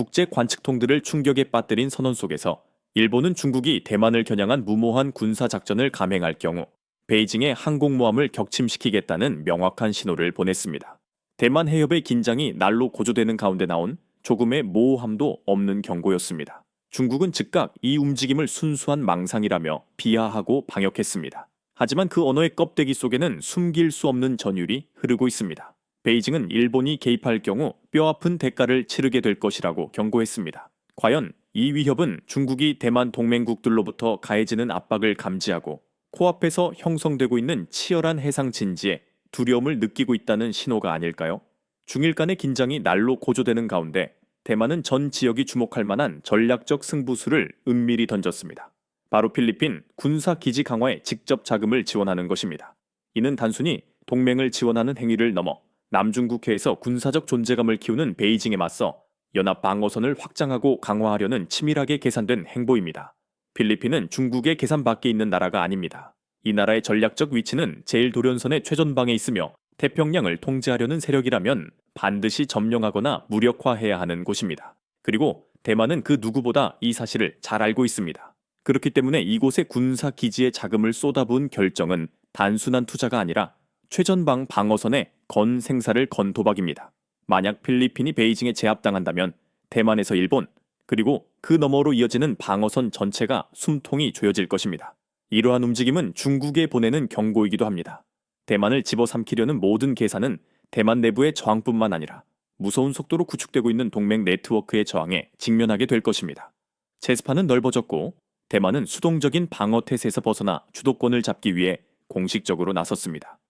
국제 관측통들을 충격에 빠뜨린 선언 속에서 일본은 중국이 대만을 겨냥한 무모한 군사 작전을 감행할 경우 베이징의 항공모함을 격침시키겠다는 명확한 신호를 보냈습니다. 대만 해협의 긴장이 날로 고조되는 가운데 나온 조금의 모호함도 없는 경고였습니다. 중국은 즉각 이 움직임을 순수한 망상이라며 비하하고 방역했습니다. 하지만 그 언어의 껍데기 속에는 숨길 수 없는 전율이 흐르고 있습니다. 베이징은 일본이 개입할 경우 뼈아픈 대가를 치르게 될 것이라고 경고했습니다. 과연 이 위협은 중국이 대만 동맹국들로부터 가해지는 압박을 감지하고 코앞에서 형성되고 있는 치열한 해상 진지에 두려움을 느끼고 있다는 신호가 아닐까요? 중일 간의 긴장이 날로 고조되는 가운데 대만은 전 지역이 주목할 만한 전략적 승부수를 은밀히 던졌습니다. 바로 필리핀 군사 기지 강화에 직접 자금을 지원하는 것입니다. 이는 단순히 동맹을 지원하는 행위를 넘어 남중국해에서 군사적 존재감을 키우는 베이징에 맞서 연합 방어선을 확장하고 강화하려는 치밀하게 계산된 행보입니다. 필리핀은 중국의 계산 밖에 있는 나라가 아닙니다. 이 나라의 전략적 위치는 제일도련선의 최전방에 있으며 태평양을 통제하려는 세력이라면 반드시 점령하거나 무력화해야 하는 곳입니다. 그리고 대만은 그 누구보다 이 사실을 잘 알고 있습니다. 그렇기 때문에 이곳의 군사 기지에 자금을 쏟아부은 결정은 단순한 투자가 아니라 최전방 방어선의 건생사를 건 도박입니다. 만약 필리핀이 베이징에 제압당한다면 대만에서 일본, 그리고 그 너머로 이어지는 방어선 전체가 숨통이 조여질 것입니다. 이러한 움직임은 중국에 보내는 경고이기도 합니다. 대만을 집어삼키려는 모든 계산은 대만 내부의 저항뿐만 아니라 무서운 속도로 구축되고 있는 동맹 네트워크의 저항에 직면하게 될 것입니다. 제스파는 넓어졌고 대만은 수동적인 방어 태세에서 벗어나 주도권을 잡기 위해 공식적으로 나섰습니다.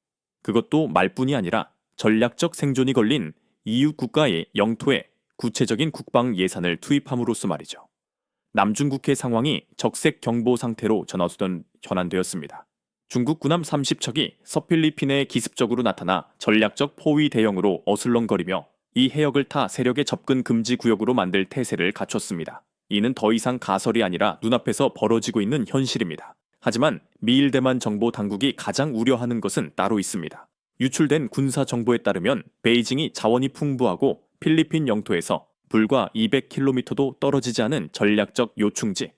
그것도 말뿐이 아니라 전략적 생존이 걸린 이웃 국가의 영토에 구체적인 국방 예산을 투입함으로써 말이죠. 남중국해 상황이 적색 경보 상태로 전환되었습니다. 중국 군함 30척이 서필리핀에 기습적으로 나타나 전략적 포위 대형으로 어슬렁거리며 이 해역을 타 세력의 접근 금지 구역으로 만들 태세를 갖췄습니다. 이는 더 이상 가설이 아니라 눈앞에서 벌어지고 있는 현실입니다. 하지만 미일 대만 정보 당국이 가장 우려하는 것은 따로 있습니다. 유출된 군사 정보에 따르면 베이징이 자원이 풍부하고 필리핀 영토에서 불과 200km도 떨어지지 않은 전략적 요충지,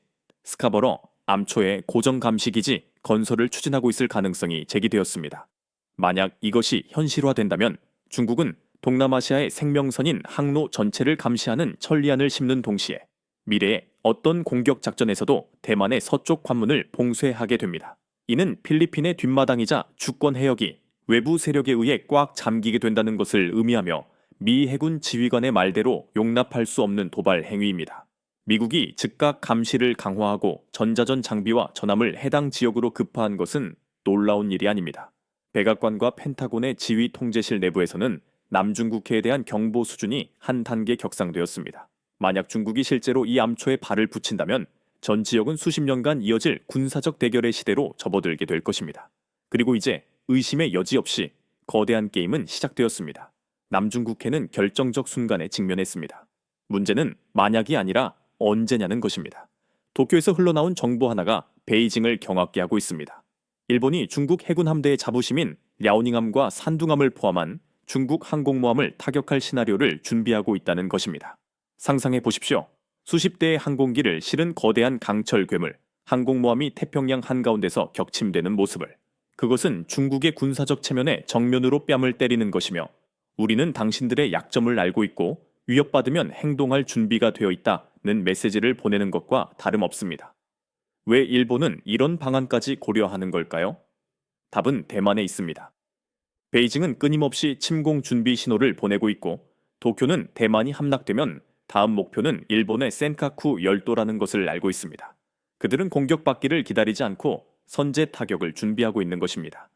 스카버러, 암초의 고정 감시기지 건설을 추진하고 있을 가능성이 제기되었습니다. 만약 이것이 현실화된다면 중국은 동남아시아의 생명선인 항로 전체를 감시하는 천리안을 심는 동시에 미래의 어떤 공격 작전에서도 대만의 서쪽 관문을 봉쇄하게 됩니다. 이는 필리핀의 뒷마당이자 주권 해역이 외부 세력에 의해 꽉 잠기게 된다는 것을 의미하며 미 해군 지휘관의 말대로 용납할 수 없는 도발 행위입니다. 미국이 즉각 감시를 강화하고 전자전 장비와 전함을 해당 지역으로 급파한 것은 놀라운 일이 아닙니다. 백악관과 펜타곤의 지휘 통제실 내부에서는 남중국해에 대한 경보 수준이 한 단계 격상되었습니다. 만약 중국이 실제로 이 암초에 발을 붙인다면 전 지역은 수십 년간 이어질 군사적 대결의 시대로 접어들게 될 것입니다. 그리고 이제 의심의 여지 없이 거대한 게임은 시작되었습니다. 남중국해는 결정적 순간에 직면했습니다. 문제는 만약이 아니라 언제냐는 것입니다. 도쿄에서 흘러나온 정보 하나가 베이징을 경악게 하고 있습니다. 일본이 중국 해군 함대의 자부심인 랴오닝함과 산둥함을 포함한 중국 항공모함을 타격할 시나리오를 준비하고 있다는 것입니다. 상상해 보십시오. 수십 대의 항공기를 실은 거대한 강철 괴물, 항공모함이 태평양 한가운데서 격침되는 모습을. 그것은 중국의 군사적 체면에 정면으로 뺨을 때리는 것이며 우리는 당신들의 약점을 알고 있고 위협받으면 행동할 준비가 되어 있다는 메시지를 보내는 것과 다름없습니다. 왜 일본은 이런 방안까지 고려하는 걸까요? 답은 대만에 있습니다. 베이징은 끊임없이 침공 준비 신호를 보내고 있고 도쿄는 대만이 함락되면 다음 목표는 일본의 센카쿠 열도라는 것을 알고 있습니다. 그들은 공격받기를 기다리지 않고 선제 타격을 준비하고 있는 것입니다.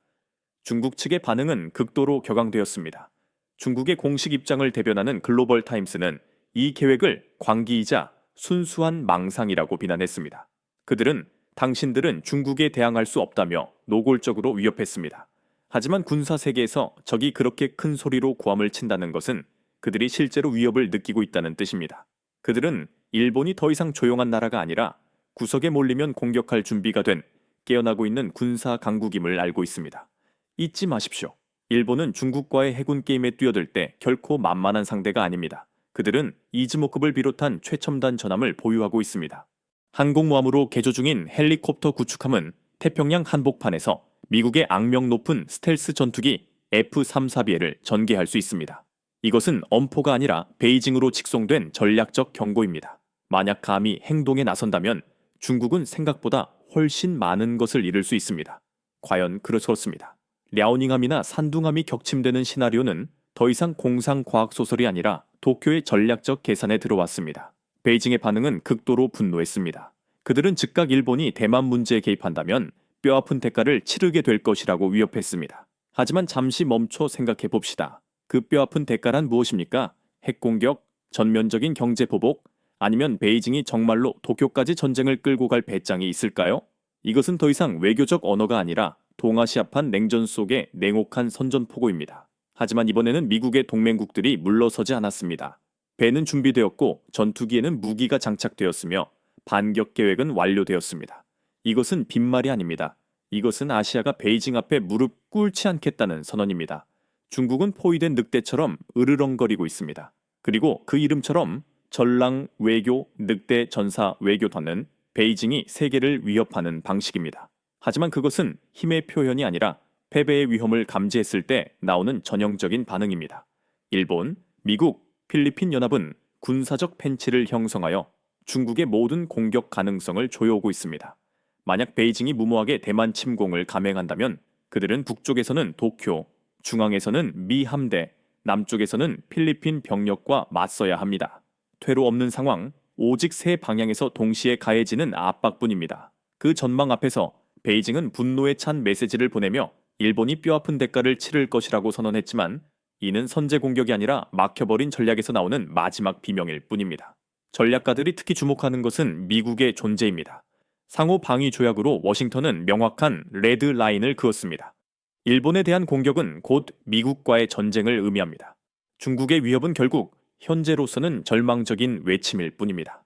중국 측의 반응은 극도로 격앙되었습니다. 중국의 공식 입장을 대변하는 글로벌 타임스는 이 계획을 광기이자 순수한 망상이라고 비난했습니다. 그들은 당신들은 중국에 대항할 수 없다며 노골적으로 위협했습니다. 하지만 군사 세계에서 적이 그렇게 큰 소리로 고함을 친다는 것은 그들이 실제로 위협을 느끼고 있다는 뜻입니다. 그들은 일본이 더 이상 조용한 나라가 아니라 구석에 몰리면 공격할 준비가 된 깨어나고 있는 군사 강국임을 알고 있습니다. 잊지 마십시오. 일본은 중국과의 해군 게임에 뛰어들 때 결코 만만한 상대가 아닙니다. 그들은 이즈모급을 비롯한 최첨단 전함을 보유하고 있습니다. 항공모함으로 개조 중인 헬리콥터 구축함은 태평양 한복판에서 미국의 악명 높은 스텔스 전투기 F-34B를 전개할 수 있습니다. 이것은 엄포가 아니라 베이징으로 직송된 전략적 경고입니다. 만약 감히 행동에 나선다면 중국은 생각보다 훨씬 많은 것을 잃을 수 있습니다. 과연 그렇습니다. 랴오닝함이나 산둥함이 격침되는 시나리오는 더 이상 공상 과학 소설이 아니라 도쿄의 전략적 계산에 들어왔습니다. 베이징의 반응은 극도로 분노했습니다. 그들은 즉각 일본이 대만 문제에 개입한다면 뼈아픈 대가를 치르게 될 것이라고 위협했습니다. 하지만 잠시 멈춰 생각해 봅시다. 그 뼈아픈 대가란 무엇입니까? 핵공격, 전면적인 경제 보복, 아니면 베이징이 정말로 도쿄까지 전쟁을 끌고 갈 배짱이 있을까요? 이것은 더 이상 외교적 언어가 아니라 동아시아판 냉전 속의 냉혹한 선전포고입니다. 하지만 이번에는 미국의 동맹국들이 물러서지 않았습니다. 배는 준비되었고 전투기에는 무기가 장착되었으며 반격 계획은 완료되었습니다. 이것은 빈말이 아닙니다. 이것은 아시아가 베이징 앞에 무릎 꿇지 않겠다는 선언입니다. 중국은 포위된 늑대처럼 으르렁거리고 있습니다. 그리고 그 이름처럼 전랑 외교 늑대 전사 외교단은 베이징이 세계를 위협하는 방식입니다. 하지만 그것은 힘의 표현이 아니라 패배의 위험을 감지했을 때 나오는 전형적인 반응입니다. 일본, 미국, 필리핀 연합은 군사적 팬치를 형성하여 중국의 모든 공격 가능성을 조여오고 있습니다. 만약 베이징이 무모하게 대만 침공을 감행한다면 그들은 북쪽에서는 도쿄, 중앙에서는 미 함대, 남쪽에서는 필리핀 병력과 맞서야 합니다. 퇴로 없는 상황, 오직 세 방향에서 동시에 가해지는 압박뿐입니다. 그 전망 앞에서 베이징은 분노에 찬 메시지를 보내며 일본이 뼈아픈 대가를 치를 것이라고 선언했지만 이는 선제 공격이 아니라 막혀버린 전략에서 나오는 마지막 비명일 뿐입니다. 전략가들이 특히 주목하는 것은 미국의 존재입니다. 상호 방위 조약으로 워싱턴은 명확한 레드 라인을 그었습니다. 일본에 대한 공격은 곧 미국과의 전쟁을 의미합니다. 중국의 위협은 결국 현재로서는 절망적인 외침일 뿐입니다.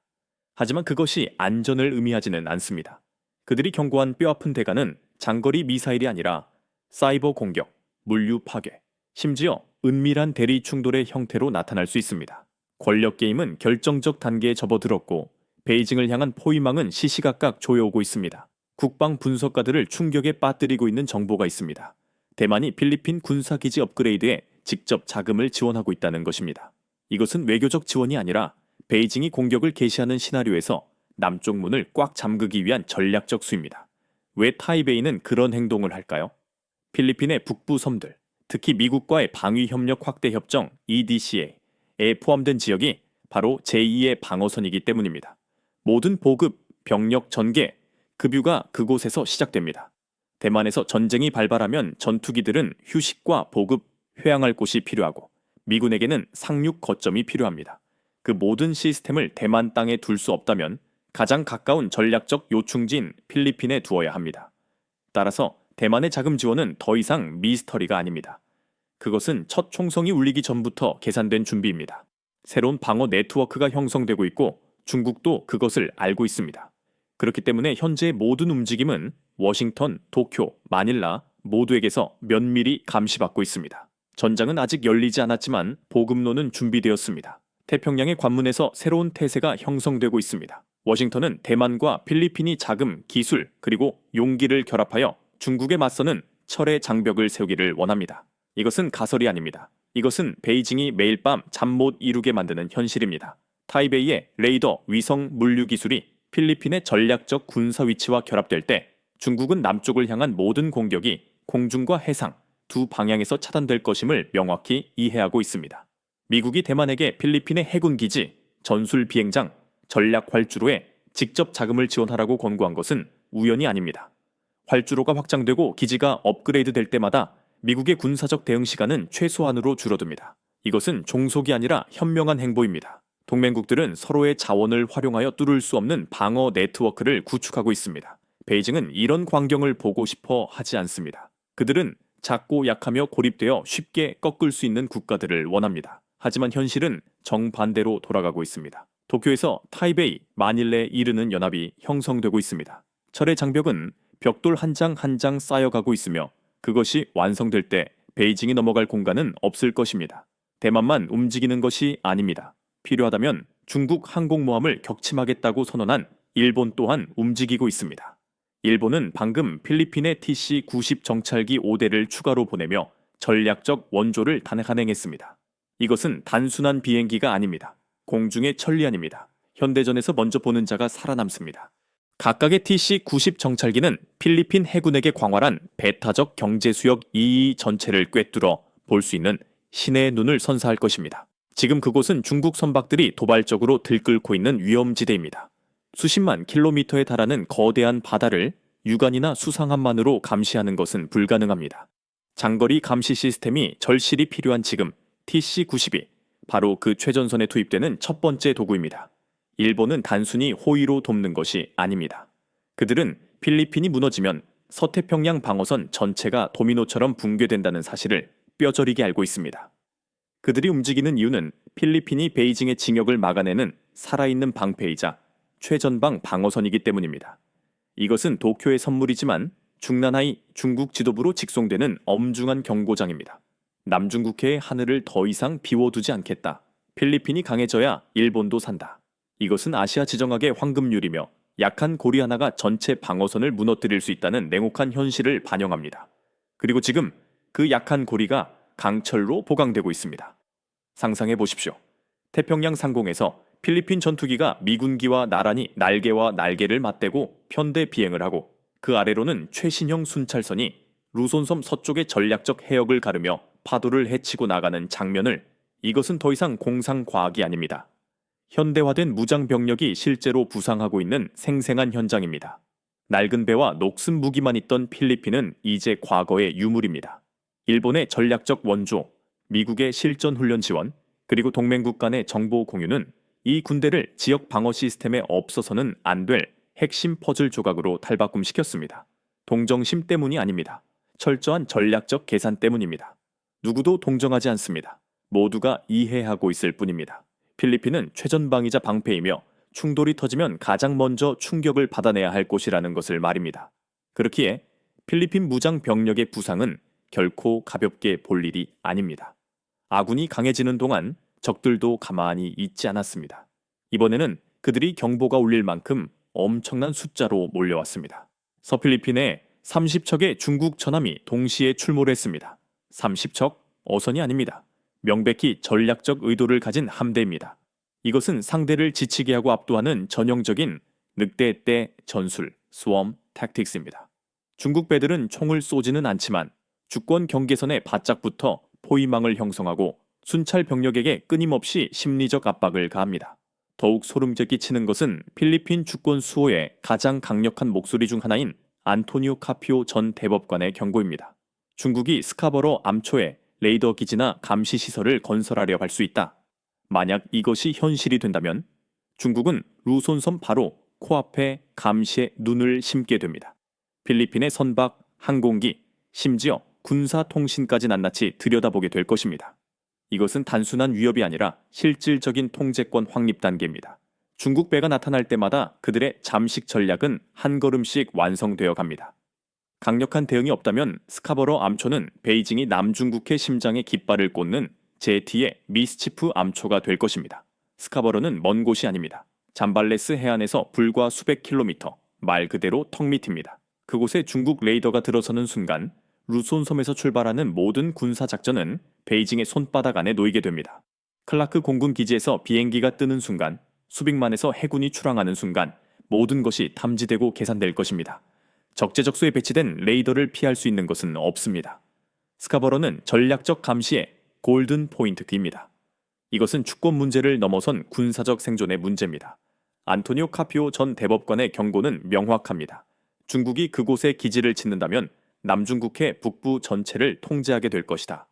하지만 그것이 안전을 의미하지는 않습니다. 그들이 경고한 뼈아픈 대가는 장거리 미사일이 아니라 사이버 공격, 물류 파괴, 심지어 은밀한 대리 충돌의 형태로 나타날 수 있습니다. 권력 게임은 결정적 단계에 접어들었고 베이징을 향한 포위망은 시시각각 조여오고 있습니다. 국방 분석가들을 충격에 빠뜨리고 있는 정보가 있습니다. 대만이 필리핀 군사기지 업그레이드에 직접 자금을 지원하고 있다는 것입니다. 이것은 외교적 지원이 아니라 베이징이 공격을 개시하는 시나리오에서 남쪽 문을 꽉 잠그기 위한 전략적 수입니다. 왜 타이베이는 그런 행동을 할까요? 필리핀의 북부 섬들, 특히 미국과의 방위협력 확대 협정 EDCA에 포함된 지역이 바로 제2의 방어선이기 때문입니다. 모든 보급, 병력 전개, 급유가 그곳에서 시작됩니다. 대만에서 전쟁이 발발하면 전투기들은 휴식과 보급, 회항할 곳이 필요하고 미군에게는 상륙 거점이 필요합니다. 그 모든 시스템을 대만 땅에 둘 수 없다면 가장 가까운 전략적 요충지인 필리핀에 두어야 합니다. 따라서 대만의 자금 지원은 더 이상 미스터리가 아닙니다. 그것은 첫 총성이 울리기 전부터 계산된 준비입니다. 새로운 방어 네트워크가 형성되고 있고 중국도 그것을 알고 있습니다. 그렇기 때문에 현재의 모든 움직임은 워싱턴, 도쿄, 마닐라 모두에게서 면밀히 감시받고 있습니다. 전장은 아직 열리지 않았지만 보급로는 준비되었습니다. 태평양의 관문에서 새로운 태세가 형성되고 있습니다. 워싱턴은 대만과 필리핀이 자금, 기술, 그리고 용기를 결합하여 중국에 맞서는 철의 장벽을 세우기를 원합니다. 이것은 가설이 아닙니다. 이것은 베이징이 매일 밤 잠 못 이루게 만드는 현실입니다. 타이베이의 레이더, 위성, 물류 기술이 필리핀의 전략적 군사 위치와 결합될 때 중국은 남쪽을 향한 모든 공격이 공중과 해상 두 방향에서 차단될 것임을 명확히 이해하고 있습니다. 미국이 대만에게 필리핀의 해군 기지, 전술 비행장, 전략 활주로에 직접 자금을 지원하라고 권고한 것은 우연이 아닙니다. 활주로가 확장되고 기지가 업그레이드 될 때마다 미국의 군사적 대응 시간은 최소한으로 줄어듭니다. 이것은 종속이 아니라 현명한 행보입니다. 동맹국들은 서로의 자원을 활용하여 뚫을 수 없는 방어 네트워크를 구축하고 있습니다. 베이징은 이런 광경을 보고 싶어 하지 않습니다. 그들은 작고 약하며 고립되어 쉽게 꺾을 수 있는 국가들을 원합니다. 하지만 현실은 정반대로 돌아가고 있습니다. 도쿄에서 타이베이, 마닐레에 이르는 연합이 형성되고 있습니다. 철의 장벽은 벽돌 한 장 한 장 쌓여가고 있으며 그것이 완성될 때 베이징이 넘어갈 공간은 없을 것입니다. 대만만 움직이는 것이 아닙니다. 필요하다면 중국 항공모함을 격침하겠다고 선언한 일본 또한 움직이고 있습니다. 일본은 방금 필리핀에 TC-90 정찰기 5대를 추가로 보내며 전략적 원조를 단행했습니다. 이것은 단순한 비행기가 아닙니다. 공중의 천리안입니다. 현대전에서 먼저 보는 자가 살아남습니다. 각각의 TC-90 정찰기는 필리핀 해군에게 광활한 배타적 경제수역 EE 전체를 꿰뚫어 볼 수 있는 신의 눈을 선사할 것입니다. 지금 그곳은 중국 선박들이 도발적으로 들끓고 있는 위험지대입니다. 수십만 킬로미터에 달하는 거대한 바다를 육안이나 수상함만으로 감시하는 것은 불가능합니다. 장거리 감시 시스템이 절실히 필요한 지금 TC-90이 바로 그 최전선에 투입되는 첫 번째 도구입니다. 일본은 단순히 호의로 돕는 것이 아닙니다. 그들은 필리핀이 무너지면 서태평양 방어선 전체가 도미노처럼 붕괴된다는 사실을 뼈저리게 알고 있습니다. 그들이 움직이는 이유는 필리핀이 베이징의 징역을 막아내는 살아있는 방패이자 최전방 방어선이기 때문입니다. 이것은 도쿄의 선물이지만 중난하이 중국 지도부로 직송되는 엄중한 경고장입니다. 남중국해의 하늘을 더 이상 비워두지 않겠다. 필리핀이 강해져야 일본도 산다. 이것은 아시아 지정학의 황금률이며 약한 고리 하나가 전체 방어선을 무너뜨릴 수 있다는 냉혹한 현실을 반영합니다. 그리고 지금 그 약한 고리가 강철로 보강되고 있습니다. 상상해 보십시오. 태평양 상공에서 필리핀 전투기가 미군기와 나란히 날개와 날개를 맞대고 편대 비행을 하고 그 아래로는 최신형 순찰선이 루손섬 서쪽의 전략적 해역을 가르며 파도를 헤치고 나가는 장면을 이것은 더 이상 공상과학이 아닙니다. 현대화된 무장병력이 실제로 부상하고 있는 생생한 현장입니다. 낡은 배와 녹슨 무기만 있던 필리핀은 이제 과거의 유물입니다. 일본의 전략적 원조, 미국의 실전 훈련 지원, 그리고 동맹국 간의 정보 공유는 이 군대를 지역 방어 시스템에 없어서는 안 될 핵심 퍼즐 조각으로 탈바꿈시켰습니다. 동정심 때문이 아닙니다. 철저한 전략적 계산 때문입니다. 누구도 동정하지 않습니다. 모두가 이해하고 있을 뿐입니다. 필리핀은 최전방이자 방패이며 충돌이 터지면 가장 먼저 충격을 받아내야 할 곳이라는 것을 말입니다. 그렇기에 필리핀 무장 병력의 부상은 결코 가볍게 볼 일이 아닙니다. 아군이 강해지는 동안 적들도 가만히 있지 않았습니다. 이번에는 그들이 경보가 울릴 만큼 엄청난 숫자로 몰려왔습니다. 서필리핀에 30척의 중국 전함이 동시에 출몰을 했습니다. 30척? 어선이 아닙니다. 명백히 전략적 의도를 가진 함대입니다. 이것은 상대를 지치게 하고 압도하는 전형적인 늑대 때 전술, 스웜 택틱스입니다. 중국 배들은 총을 쏘지는 않지만 주권 경계선에 바짝 붙어 포위망을 형성하고 순찰 병력에게 끊임없이 심리적 압박을 가합니다. 더욱 소름 끼치는 것은 필리핀 주권 수호의 가장 강력한 목소리 중 하나인 안토니오 카피오 전 대법관의 경고입니다. 중국이 스카버로 암초에 레이더 기지나 감시 시설을 건설하려 할 수 있다. 만약 이것이 현실이 된다면 중국은 루손섬 바로 코앞에 감시의 눈을 심게 됩니다. 필리핀의 선박, 항공기, 심지어 군사통신까지 낱낱이 들여다보게 될 것입니다. 이것은 단순한 위협이 아니라 실질적인 통제권 확립 단계입니다. 중국 배가 나타날 때마다 그들의 잠식 전략은 한 걸음씩 완성되어 갑니다. 강력한 대응이 없다면 스카버러 암초는 베이징이 남중국해 심장에 깃발을 꽂는 제2의 미스치프 암초가 될 것입니다. 스카버러는 먼 곳이 아닙니다. 잠발레스 해안에서 불과 수백 킬로미터, 말 그대로 턱 밑입니다. 그곳에 중국 레이더가 들어서는 순간 루손섬에서 출발하는 모든 군사작전은 베이징의 손바닥 안에 놓이게 됩니다. 클라크 공군 기지에서 비행기가 뜨는 순간, 수빅만에서 해군이 출항하는 순간 모든 것이 탐지되고 계산될 것입니다. 적재적소에 배치된 레이더를 피할 수 있는 것은 없습니다. 스카버러는 전략적 감시의 골든 포인트입니다. 이것은 주권 문제를 넘어선 군사적 생존의 문제입니다. 안토니오 카피오 전 대법관의 경고는 명확합니다. 중국이 그곳에 기지를 짓는다면 남중국해 북부 전체를 통제하게 될 것이다.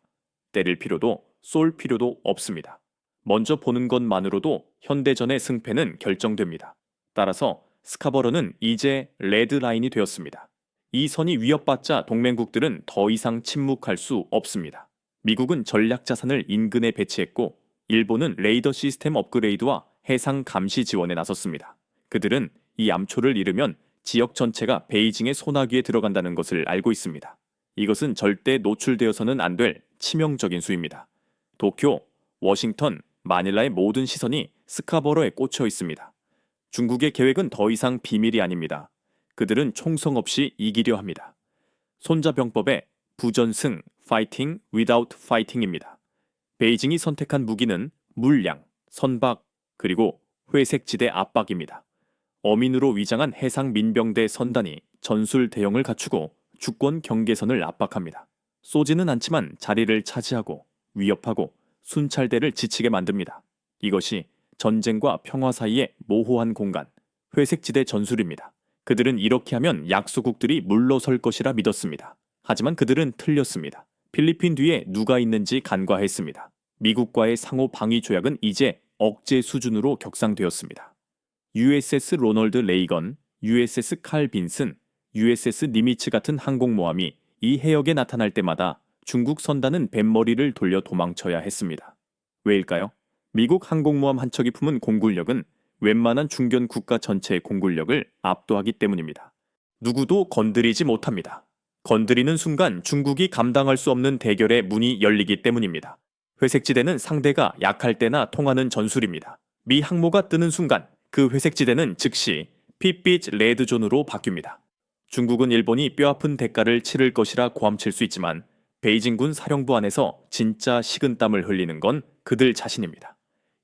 때릴 필요도 쏠 필요도 없습니다. 먼저 보는 것만으로도 현대전의 승패는 결정됩니다. 따라서 스카버러는 이제 레드라인이 되었습니다. 이 선이 위협받자 동맹국들은 더 이상 침묵할 수 없습니다. 미국은 전략 자산을 인근에 배치했고 일본은 레이더 시스템 업그레이드와 해상 감시 지원에 나섰습니다. 그들은 이 암초를 잃으면 지역 전체가 베이징의 소나기에 들어간다는 것을 알고 있습니다. 이것은 절대 노출되어서는 안 될 치명적인 수입니다. 도쿄, 워싱턴, 마닐라의 모든 시선이 스카버러에 꽂혀 있습니다. 중국의 계획은 더 이상 비밀이 아닙니다. 그들은 총성 없이 이기려 합니다. 손자병법의 부전승, fighting without fighting입니다. 베이징이 선택한 무기는 물량, 선박, 그리고 회색지대 압박입니다. 어민으로 위장한 해상 민병대 선단이 전술 대형을 갖추고 주권 경계선을 압박합니다. 쏘지는 않지만 자리를 차지하고 위협하고 순찰대를 지치게 만듭니다. 이것이 전쟁과 평화 사이의 모호한 공간, 회색지대 전술입니다. 그들은 이렇게 하면 약소국들이 물러설 것이라 믿었습니다. 하지만 그들은 틀렸습니다. 필리핀 뒤에 누가 있는지 간과했습니다. 미국과의 상호 방위 조약은 이제 억제 수준으로 격상되었습니다. USS 로널드 레이건, USS 칼 빈슨, USS 니미츠 같은 항공모함이 이 해역에 나타날 때마다 중국 선단은 뱃머리를 돌려 도망쳐야 했습니다. 왜일까요? 미국 항공모함 한 척이 품은 공굴력은 웬만한 중견 국가 전체의 공굴력을 압도하기 때문입니다. 누구도 건드리지 못합니다. 건드리는 순간 중국이 감당할 수 없는 대결의 문이 열리기 때문입니다. 회색지대는 상대가 약할 때나 통하는 전술입니다. 미 항모가 뜨는 순간 그 회색지대는 즉시 핏빛 레드존으로 바뀝니다. 중국은 일본이 뼈아픈 대가를 치를 것이라 고함칠 수 있지만 베이징군 사령부 안에서 진짜 식은땀을 흘리는 건 그들 자신입니다.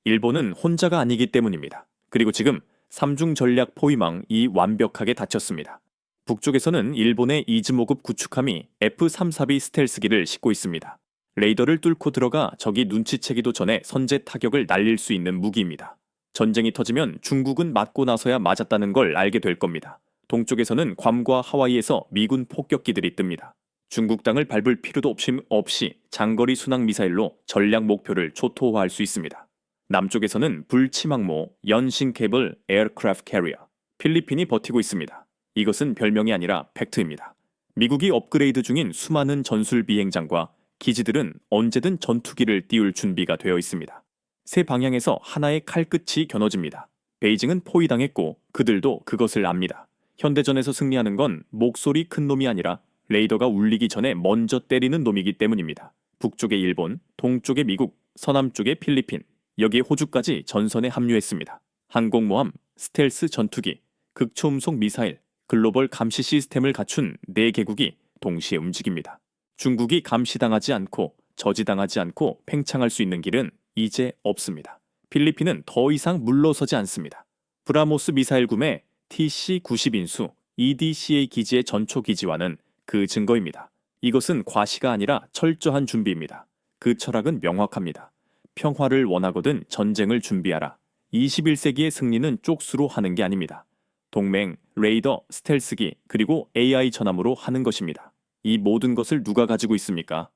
일본은 혼자가 아니기 때문입니다. 그리고 지금 삼중 전략 포위망이 완벽하게 닫혔습니다. 북쪽에서는 일본의 이즈모급 구축함이 F-34B 스텔스기를 싣고 있습니다. 레이더를 뚫고 들어가 적이 눈치채기도 전에 선제 타격을 날릴 수 있는 무기입니다. 전쟁이 터지면 중국은 맞고 나서야 맞았다는 걸 알게 될 겁니다. 동쪽에서는 괌과 하와이에서 미군 폭격기들이 뜹니다. 중국 땅을 밟을 필요도 없이 장거리 순항 미사일로 전략 목표를 초토화할 수 있습니다. 남쪽에서는 불치망모 연신 케이블 에어크래프트 캐리어 필리핀이 버티고 있습니다. 이것은 별명이 아니라 팩트입니다. 미국이 업그레이드 중인 수많은 전술 비행장과 기지들은 언제든 전투기를 띄울 준비가 되어 있습니다. 세 방향에서 하나의 칼끝이 겨눠집니다. 베이징은 포위당했고 그들도 그것을 압니다. 현대전에서 승리하는 건 목소리 큰 놈이 아니라 레이더가 울리기 전에 먼저 때리는 놈이기 때문입니다. 북쪽의 일본, 동쪽의 미국, 서남쪽의 필리핀, 여기에 호주까지 전선에 합류했습니다. 항공모함, 스텔스 전투기, 극초음속 미사일, 글로벌 감시 시스템을 갖춘 4개국이 동시에 움직입니다. 중국이 감시당하지 않고 저지당하지 않고 팽창할 수 있는 길은 이제 없습니다. 필리핀은 더 이상 물러서지 않습니다. 브라모스 미사일 구매 TC-90인수 EDCA 기지의 전초 기지와는 그 증거입니다. 이것은 과시가 아니라 철저한 준비입니다. 그 철학은 명확합니다. 평화를 원하거든 전쟁을 준비하라. 21세기의 승리는 쪽수로 하는 게 아닙니다. 동맹, 레이더, 스텔스기, 그리고 AI 전함으로 하는 것입니다. 이 모든 것을 누가 가지고 있습니까?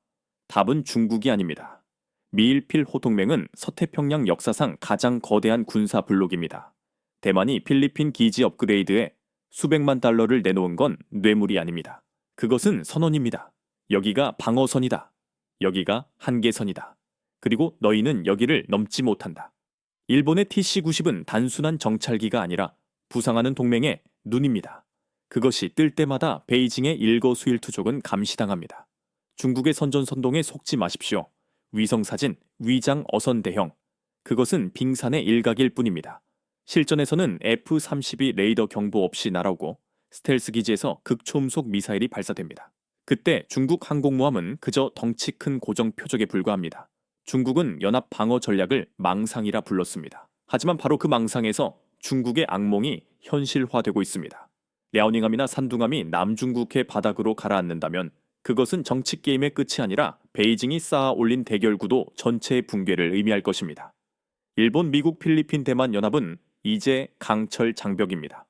답은 중국이 아닙니다. 미일필호 동맹은 서태평양 역사상 가장 거대한 군사 블록입니다. 대만이 필리핀 기지 업그레이드에 수백만 달러를 내놓은 건 뇌물이 아닙니다. 그것은 선언입니다. 여기가 방어선이다. 여기가 한계선이다. 그리고 너희는 여기를 넘지 못한다. 일본의 TC-90은 단순한 정찰기가 아니라 부상하는 동맹의 눈입니다. 그것이 뜰 때마다 베이징의 일거수일투족은 감시당합니다. 중국의 선전선동에 속지 마십시오. 위성사진, 위장 어선 대형. 그것은 빙산의 일각일 뿐입니다. 실전에서는 F-32 레이더 경보 없이 날아오고 스텔스 기지에서 극초음속 미사일이 발사됩니다. 그때 중국 항공모함은 그저 덩치 큰 고정 표적에 불과합니다. 중국은 연합 방어 전략을 망상이라 불렀습니다. 하지만 바로 그 망상에서 중국의 악몽이 현실화되고 있습니다. 랴오닝함이나 산둥함이 남중국해 바닥으로 가라앉는다면 그것은 정치 게임의 끝이 아니라 베이징이 쌓아 올린 대결 구도 전체의 붕괴를 의미할 것입니다. 일본, 미국, 필리핀, 대만 연합은 이제 강철 장벽입니다.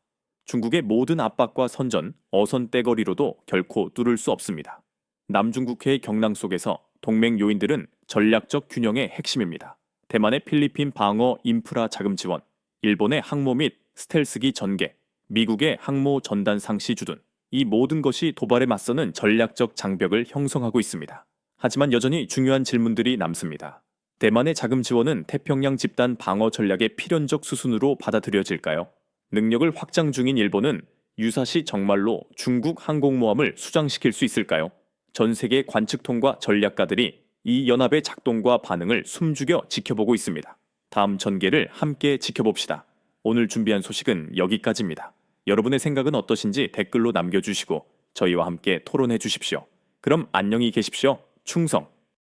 중국의 모든 압박과 선전, 어선 떼거리로도 결코 뚫을 수 없습니다. 남중국해의 경랑 속에서 동맹 요인들은 전략적 균형의 핵심입니다. 대만의 필리핀 방어 인프라 자금 지원, 일본의 항모 및 스텔스기 전개, 미국의 항모 전단 상시 주둔, 이 모든 것이 도발에 맞서는 전략적 장벽을 형성하고 있습니다. 하지만 여전히 중요한 질문들이 남습니다. 대만의 자금 지원은 태평양 집단 방어 전략의 필연적 수순으로 받아들여질까요? 능력을 확장 중인 일본은 유사시 정말로 중국 항공모함을 수장시킬 수 있을까요? 전 세계 관측통과 전략가들이 이 연합의 작동과 반응을 숨죽여 지켜보고 있습니다. 다음 전개를 함께 지켜봅시다. 오늘 준비한 소식은 여기까지입니다. 여러분의 생각은 어떠신지 댓글로 남겨주시고 저희와 함께 토론해 주십시오. 그럼 안녕히 계십시오. 충성!